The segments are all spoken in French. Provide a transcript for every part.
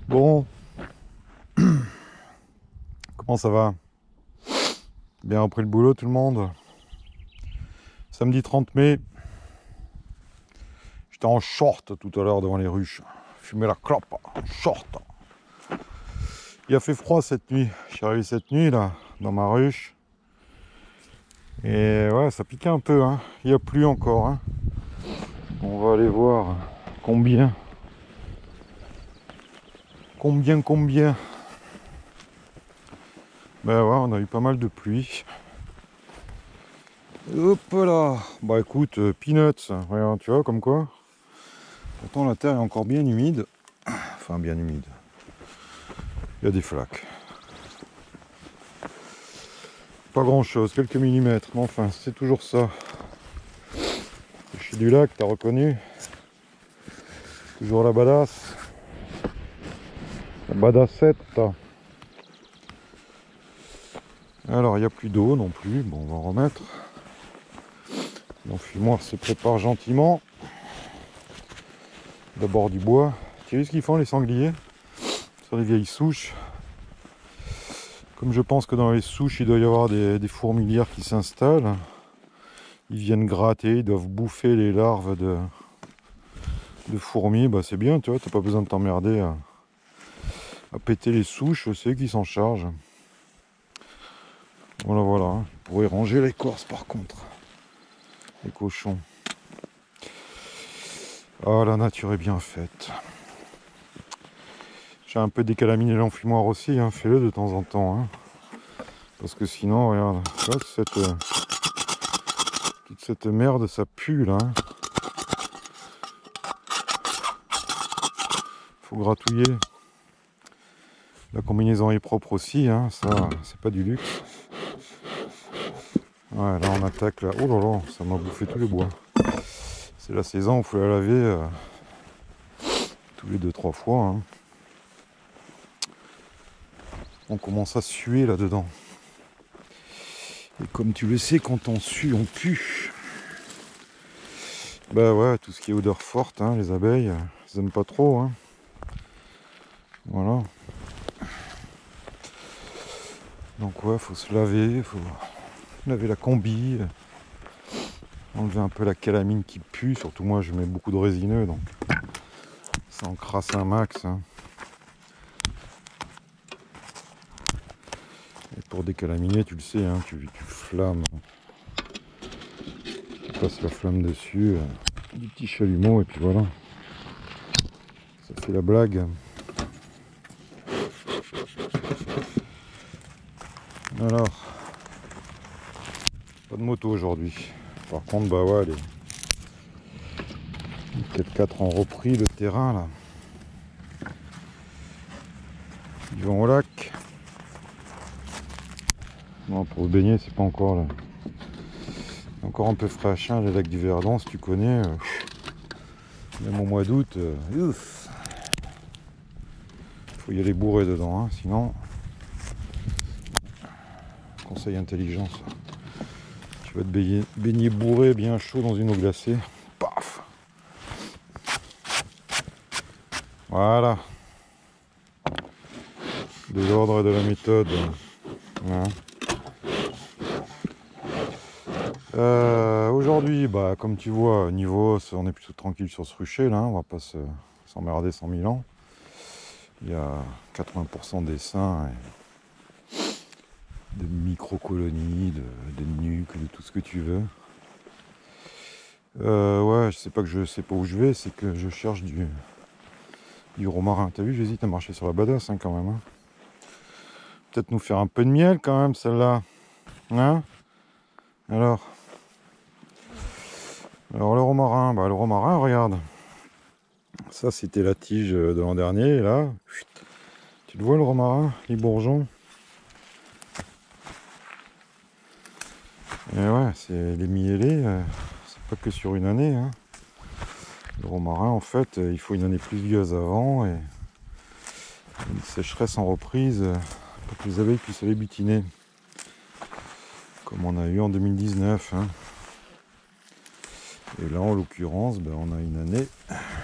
Bon, comment ça va? Bien repris le boulot tout le monde? Samedi 30 mai, j'étais en short tout à l'heure devant les ruches. Fumer la clope, en short. Il a fait froid cette nuit. Je suis arrivé cette nuit là, dans ma ruche. Et ouais, ça piquait un peu, hein. Il a plu encore, hein. On va aller voir combien. Combien. Ben ouais, on a eu pas mal de pluie. Hop là. Bah écoute, peanuts, regarde, tu vois, comme quoi. Pourtant la terre est encore bien humide. Enfin, bien humide. Il y a des flaques. Pas grand chose, quelques millimètres, mais enfin, c'est toujours ça. Je suis du lac, t'as reconnu? Toujours la badass. La badassette. Alors, il n'y a plus d'eau non plus. Bon, on va en remettre. L'enfumoir se prépare gentiment. D'abord du bois. Tu sais ce qu'ils font les sangliers? Sur les vieilles souches. Comme je pense que dans les souches, il doit y avoir des fourmilières qui s'installent. Ils viennent gratter, ils doivent bouffer les larves de fourmis. Bah c'est bien, tu vois, t'as pas besoin de t'emmerder à péter les souches, c'est eux qui s'en chargent. Voilà, voilà. Hein. Je pourrais ranger l'écorce par contre. Les cochons. Ah, la nature est bien faite. J'ai un peu décalaminé l'enfumoir aussi, hein. Fais-le de temps en temps. Hein. Parce que sinon, regarde, toute cette merde, ça pue là. Hein. Faut gratouiller. La combinaison est propre aussi, hein. Ça, c'est pas du luxe. Ouais, là on attaque là. Oh là là, ça m'a bouffé tout le bois. C'est la saison, il faut la laver tous les 2-3 fois. Hein. On commence à suer là-dedans. Et comme tu le sais, quand on sue, on pue. Bah ouais, tout ce qui est odeur forte, hein, les abeilles, ils aiment pas trop. Hein. Voilà. Donc ouais, faut se laver, faut laver la combi, enlever un peu la calamine qui pue. Surtout moi, je mets beaucoup de résineux, donc ça encrasse un max. Hein. Et pour décalaminer, tu le sais, hein, tu flammes. Tu passes la flamme dessus, du petit chalumeau, et puis voilà. Ça fait la blague. Alors, pas de moto aujourd'hui. Par contre, bah ouais, les 4x4 ont repris le terrain là. Ils vont au lac. Bon, pour se baigner, c'est pas encore là. Encore un peu fraîche, hein, le lac du Verdon, si tu connais. Même au mois d'août, faut y aller bourré dedans, hein, sinon. Conseil intelligent ça. Tu vas te baigner bourré, bien chaud dans une eau glacée. Paf! Voilà. De l'ordre et de la méthode. Hein. Aujourd'hui, bah, comme tu vois, niveau os, on est plutôt tranquille sur ce rucher là, on va pas s'emmerder 100 000 ans. Il y a 80% d'essaims, de micro-colonies, de nuques, de tout ce que tu veux. Ouais, je sais pas où je vais, c'est que je cherche du romarin. T'as vu, j'hésite à marcher sur la badass hein, quand même. Hein. Peut-être nous faire un peu de miel quand même, celle-là. Hein? Alors le romarin, regarde. Ça, c'était la tige de l'an dernier, là. Tu le vois, le romarin, les bourgeons? Et ouais, c'est les mielés, c'est pas que sur une année. Hein. Le romarin, en fait, il faut une année pluvieuse avant et une sécheresse en reprise pour que les abeilles puissent aller butiner. Comme on a eu en 2019. Hein. Et là, en l'occurrence, ben, on a une année,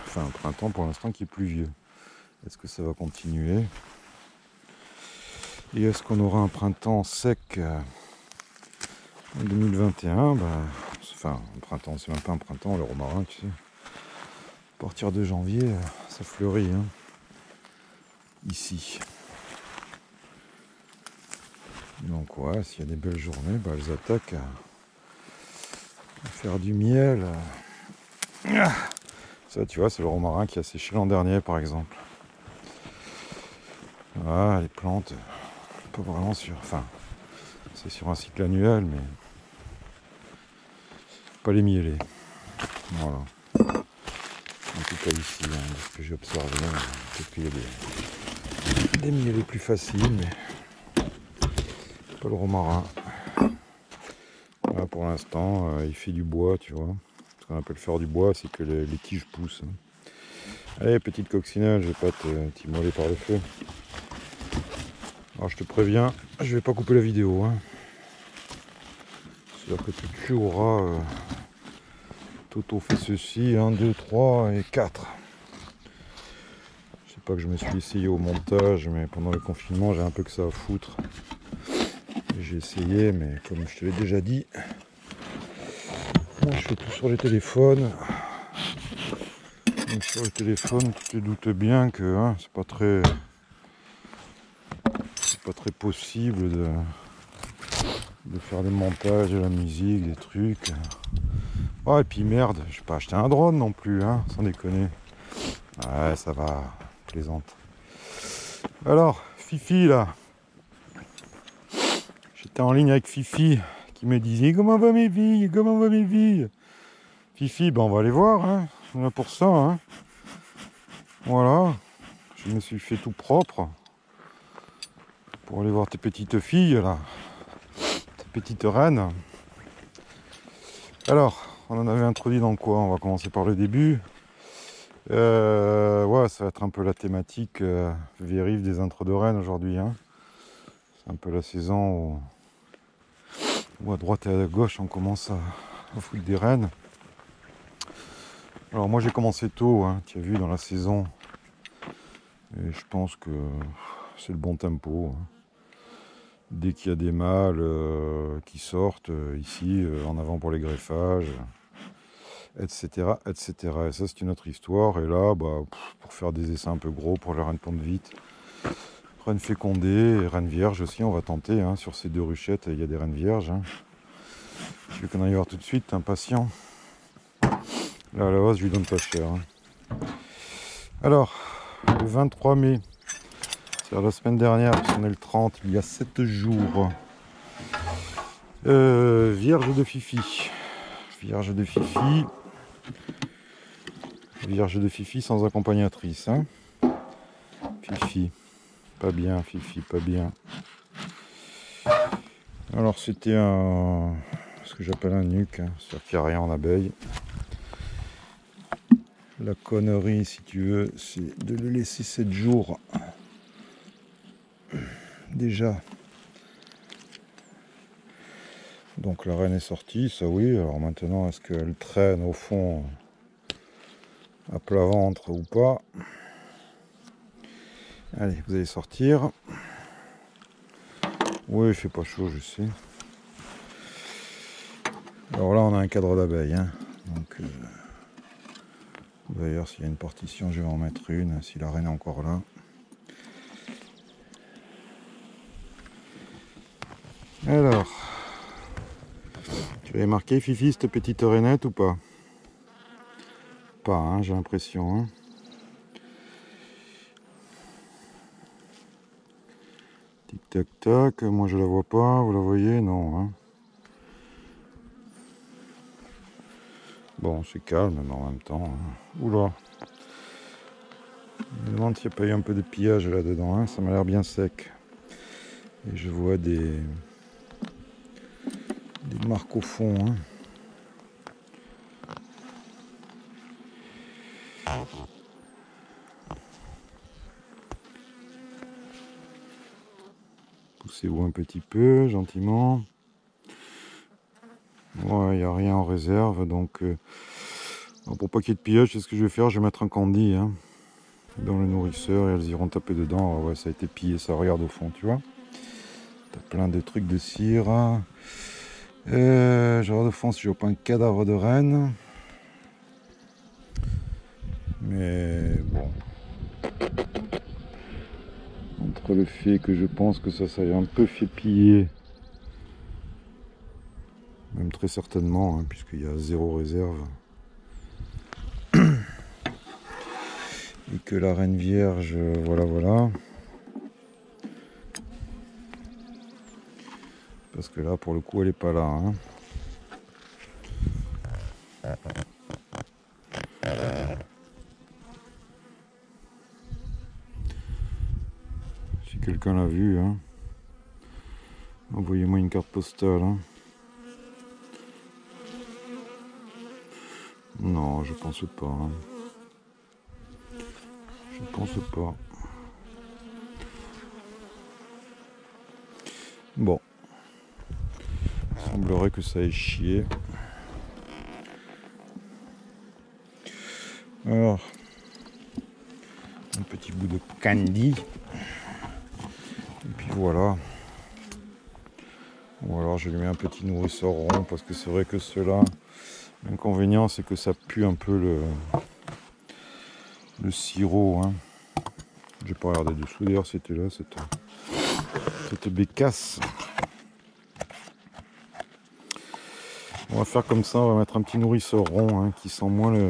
enfin un printemps pour l'instant qui est pluvieux. Est-ce que ça va continuer? Et est-ce qu'on aura un printemps sec en 2021? Enfin, un printemps, c'est même pas un printemps, le romarin, tu sais. À partir de janvier, ça fleurit, hein, ici. Donc ouais, s'il y a des belles journées, elles attaquent à faire du miel. Ça, tu vois, c'est le romarin qui a séché l'an dernier, par exemple. Ah, les plantes, pas vraiment sur... Enfin, c'est sur un cycle annuel, mais pas les mielés. Voilà. En tout cas ici, de ce que j'ai observé, peut-être qu'il y a des mielés plus faciles, mais pas le romarin. Là, pour l'instant, il fait du bois, tu vois. Ce qu'on appelle faire du bois, c'est que les tiges poussent. Allez, petite coccinelle, je vais pas t'immoler par le feu. Alors je te préviens, je vais pas couper la vidéo. C'est-à-dire que tu auras Toto fait ceci, 1, 2, 3 et 4. Je sais pas que je me suis essayé au montage, mais pendant le confinement, j'ai un peu que ça à foutre. J'ai essayé, mais comme je te l'ai déjà dit, moi je fais tout sur les téléphones. Donc sur le téléphone, tu te doutes bien que c'est pas très possible de faire des montages, de la musique, des trucs. Ouais, et puis merde, je vais pas acheter un drone non plus, sans déconner. Ouais, ça va, plaisante. Alors, Fifi là. J'étais en ligne avec Fifi qui me disait comment va mes filles, comment va mes filles. Fifi, on va aller voir, on est là pour ça, Voilà, je me suis fait tout propre pour aller voir tes petites filles là, tes petites reines. Alors, on en avait introduit dans quoi? On va commencer par le début. Ouais, ça va être un peu la thématique vérive des intros de reines aujourd'hui. C'est un peu la saison où à droite et à gauche on commence à foutre des reines. Alors moi j'ai commencé tôt, tu as vu dans la saison. Et je pense que c'est le bon tempo. Dès qu'il y a des mâles qui sortent ici, en avant pour les greffages, etc. etc. Et ça c'est une autre histoire. Et là, pour faire des essais un peu gros, pour les reines pondent vite. Reines fécondées et reines vierges aussi, on va tenter. Sur ces 2 ruchettes, il y a des reines vierges. Je veux qu'on aille voir tout de suite, t'es impatient. Là, à la base, je lui donne pas cher. Alors, le 23 mai, c'est la semaine dernière, parce qu'on est le 30, il y a 7 jours. Vierge de Fifi. Vierge de Fifi. Vierge de Fifi sans accompagnatrice. Fifi. Pas bien, Fifi, pas bien. Alors, c'était ce que j'appelle un nuque, c'est-à-dire qu'il n'y a rien en abeille. La connerie, si tu veux, c'est de le laisser 7 jours. Déjà. Donc la reine est sortie, ça oui. Alors maintenant, est-ce qu'elle traîne au fond à plat ventre ou pas? Allez, vous allez sortir. Oui, il fait pas chaud, je sais. Alors là, on a un cadre d'abeilles. Donc, d'ailleurs, s'il y a une partition, je vais en mettre une, si la reine est encore là. Alors, tu avais marqué Fifi, cette petite rainette ou pas? Pas, j'ai l'impression. Tic tac tac, moi je la vois pas, vous la voyez? Non. Bon, c'est calme, mais en même temps. Oula. Je me demande s'il n'y a pas eu un peu de pillage là-dedans, ça m'a l'air bien sec. Et je vois des marques au fond. Poussez-vous un petit peu, gentiment. Ouais, il n'y a rien en réserve, donc pour pas qu'il y ait de pillage, c'est ce que je vais faire, je vais mettre un candy. dans le nourrisseur et elles iront taper dedans. Ah ouais, ça a été pillé, ça, regarde au fond, tu vois. T'as plein de trucs de cire. Je regarde au fond si je vois pas un cadavre de reine. Mais bon. Entre le fait que je pense que ça s'est un peu fait piller, même très certainement, hein, puisqu'il y a 0 réserve. Et que la reine vierge, voilà. Parce que là, pour le coup, elle est pas là. Hein. Si quelqu'un l'a vu, hein, envoyez-moi une carte postale. Hein. Non, je pense pas. Hein. Je pense pas. Bon. Il semblerait que ça ait chié. Alors, un petit bout de candy. Et puis voilà. Ou alors je lui mets un petit nourrisseur rond parce que c'est vrai que ceux-là, l'inconvénient c'est que ça pue un peu le sirop. Hein. J'ai pas regardé dessous d'ailleurs, c'était là, cette bécasse. On va faire comme ça, on va mettre un petit nourrisseur rond hein, qui sent moins le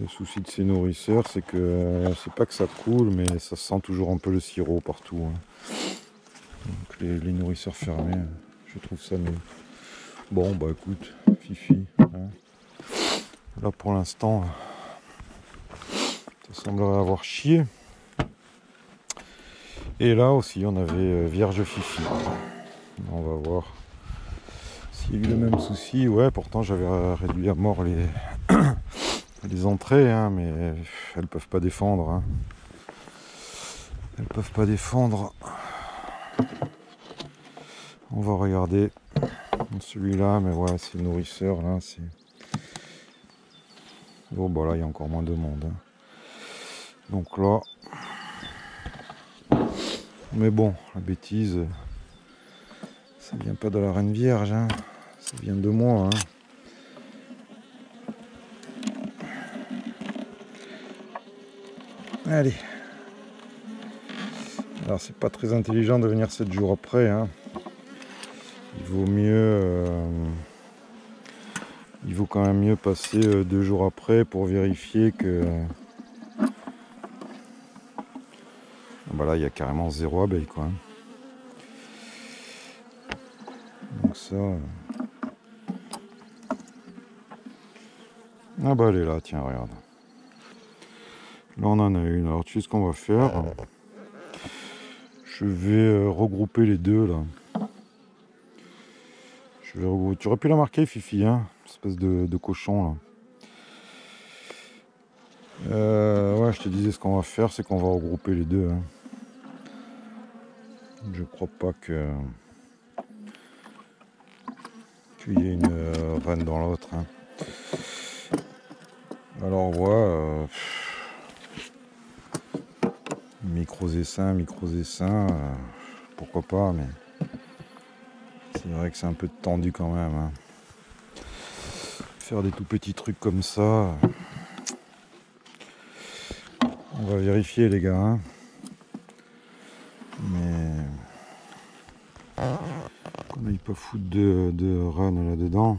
souci de ces nourrisseurs, c'est que c'est pas que ça coule, mais ça sent toujours un peu le sirop partout. Hein. Donc les nourrisseurs fermés, je trouve ça mieux. Bon bah écoute, Fifi. Hein. Là pour l'instant, ça semblerait avoir chié. Et là aussi on avait Vierge Fifi. On va voir s'il y a eu le même souci. Ouais, pourtant j'avais réduit à mort les entrées, hein, mais elles peuvent pas défendre. Hein. Elles peuvent pas défendre. On va regarder celui-là, mais ouais, c'est le nourrisseur là. Bon, bah là, il y a encore moins de monde. Hein. Donc là. Mais bon, la bêtise, ça vient pas de la Reine Vierge, hein. Ça vient de moi. Hein. Allez. Alors, c'est pas très intelligent de venir 7 jours après. Hein. Il vaut mieux. Il vaut quand même mieux passer 2 jours après pour vérifier que. Bah là, il y a carrément 0 abeille, quoi. Donc ça. Ah bah elle est là, tiens, regarde. Là, on en a une. Alors, tu sais ce qu'on va faire? Je vais regrouper les deux, là. Je vais regrouper. Tu aurais pu la marquer, Fifi, hein? Espèce de cochon, là. Ouais, je te disais, ce qu'on va faire, c'est qu'on va regrouper les deux. Hein. Je crois pas qu'il y ait une reine dans l'autre. Hein. Alors, ouais. Micros essaims, pourquoi pas, mais c'est vrai que c'est un peu tendu quand même. Hein. Faire des tout petits trucs comme ça. On va vérifier, les gars. Hein. Mais on n'aille pas foutre de reine là-dedans.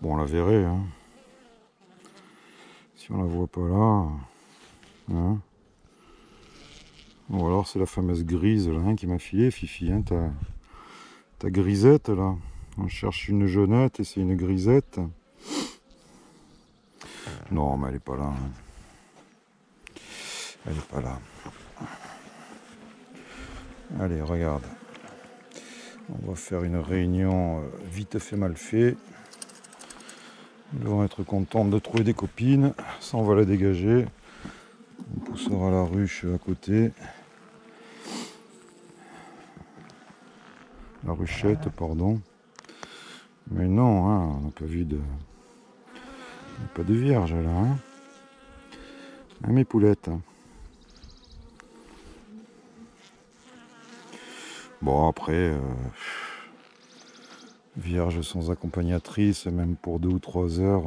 Bon, on la verrait. Hein. Si on la voit pas là. Hein. Ou alors c'est la fameuse grise là, hein, qui m'a filé, Fifi. Hein, ta grisette là. On cherche une jaunette et c'est une grisette. Non, mais elle est pas là. Hein. Elle est pas là. Allez, regarde. On va faire une réunion vite fait mal fait. Ils vont être contents de trouver des copines. Ça, on va la dégager. On poussera la ruche à côté. La ruchette, pardon. Mais non, hein, on n'a pas vu de Il n'y a pas de vierge là, hein. Ah, mes poulettes. Bon, après, vierge sans accompagnatrice, même pour 2 ou 3 heures,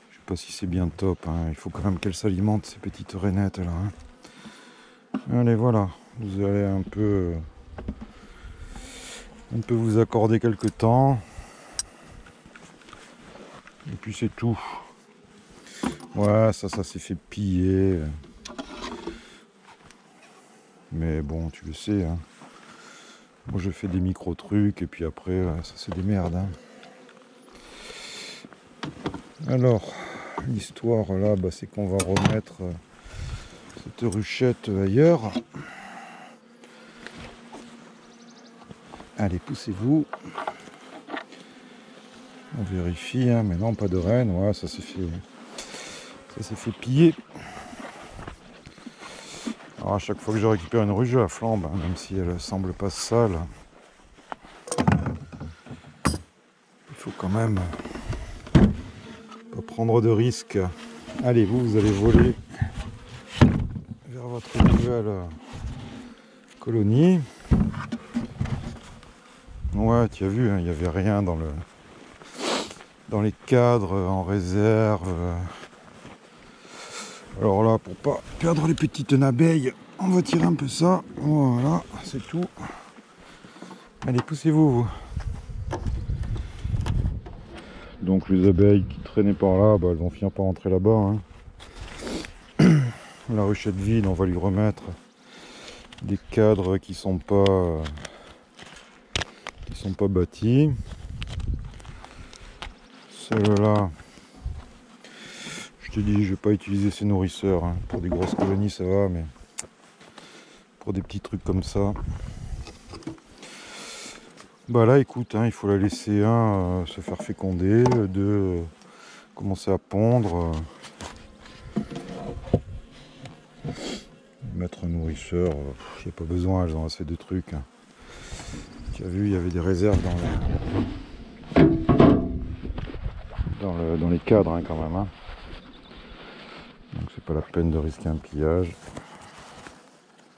je sais pas si c'est bien top, hein. Il faut quand même qu'elle s'alimente, ces petites rainettes là, hein. Allez, voilà, vous allez un peu vous accorder quelques temps. Et puis c'est tout. Ouais, ça s'est fait piller. Mais bon, tu le sais, hein. Moi je fais des micro-trucs et puis après, ça c'est des merdes, hein. Alors, l'histoire là, bah, c'est qu'on va remettre cette ruchette ailleurs. Allez, poussez-vous. On vérifie, hein, mais non, pas de reine. Ouais, ça s'est fait piller. Alors à chaque fois que je récupère une ruche, je la flambe, hein, même si elle semble pas sale. Il faut quand même pas prendre de risques. Allez, vous allez voler vers votre nouvelle colonie. Ouais, tu as vu, hein, il n'y avait rien dans les cadres en réserve. Alors là, pour pas perdre les petites abeilles, on va tirer un peu ça. Voilà, c'est tout. Allez, poussez-vous, vous. Donc les abeilles qui traînaient par là, bah, elles vont finir par rentrer là-bas, hein. La ruchette vide, on va lui remettre des cadres qui sont pas bâtis. Celle-là, je te dis, je vais pas utiliser ces nourrisseurs, hein. Pour des grosses colonies ça va, mais pour des petits trucs comme ça, bah là écoute, hein, il faut la laisser se faire féconder, commencer à pondre, mettre un nourrisseur, il n'y a pas besoin, elles ont assez de trucs, hein. Tu as vu, il y avait des réserves dans les cadres, hein, quand même, hein. Donc c'est pas la peine de risquer un pillage.